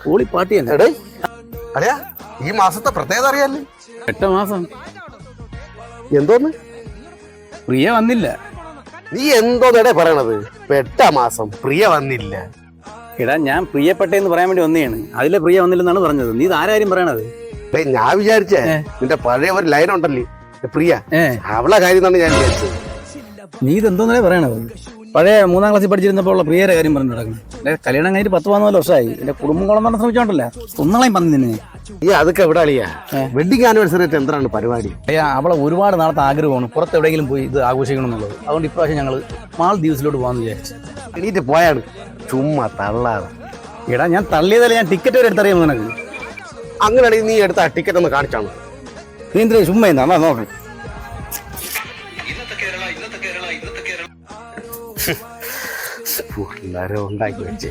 പൊളി പാട്ടിയല്ലേ എടേ അടയാ ഈ മാസത്തെ പ്രത്യേകത അറിയാല്ലേ? 8 മാസം എന്തോന്ന് പ്രിയ വന്നില്ല. നീ എന്തോന്നടേ പറയണത്? 8 മാസം പ്രിയ വന്നില്ല. എടാ ഞാൻ പ്രിയപ്പെട്ടെന്ന് പറയാൻ വേണ്ടി വന്നതാണ്. അതിലെ പ്രിയ വന്നില്ലെന്നാണ് പറഞ്ഞത്. നീ ഇതാരും പറയണത്? ഞാൻ വിചാരിച്ചേ നിന്റെ പഴയ ഒരു ലൈൻ ഉണ്ടല്ലേ പ്രിയ, അവളെ കാര്യം എന്നാണ് ഞാൻ വിചാരിച്ചത്. നീ ഇതെന്തോന്നേ പറയണത്? പഴയ 3ാം ക്ലാസ്സിൽ പഠിച്ചിരുന്നപ്പോൾ ഉള്ള പ്രിയയുടെ കാര്യം പറഞ്ഞു നടക്കണം. എന്റെ കല്യാണം കഴിഞ്ഞിട്ട് 10-14 വർഷമായി. എന്റെ കുടുംബം കുളം പറഞ്ഞ ശ്രമിച്ചോണ്ടല്ലേ ഒന്നാളെയും പറഞ്ഞു. ഈ അതൊക്കെ എവിടെ അളിയാ? വെഡിങ് ആനിവേഴ്സറി ആയിട്ട് എന്താണ് പരിപാടി? അയ്യാ അവളെ ഒരുപാട് നാളത്തെ ആഗ്രഹമാണ് പുറത്ത് എവിടെയെങ്കിലും പോയി ഇത് ആഘോഷിക്കണം എന്നുള്ളത്. അതുകൊണ്ട് ഇപ്രാവശ്യം ഞങ്ങൾ മാൽദ്വീപ്സിലോട്ട് പോകാന്ന് വിചാരിച്ചു. എണീറ്റ് പോയാണ് ചുമ്മാ തള്ളാതെ. എടാ ഞാൻ തള്ളിയതല്ലേ, ഞാൻ ടിക്കറ്റ് വരെ എടുത്തറിയാം നിനക്ക്. അങ്ങനെയാണെങ്കിൽ നീ എടുത്ത ടിക്കറ്റ് ഒന്ന് കാണിച്ചാണ്. നീ എന്തിനാ ചുമ്മാ എന്നാ നോക്കാം. എല്ലാരും ഉണ്ടാക്കി വെച്ചേ.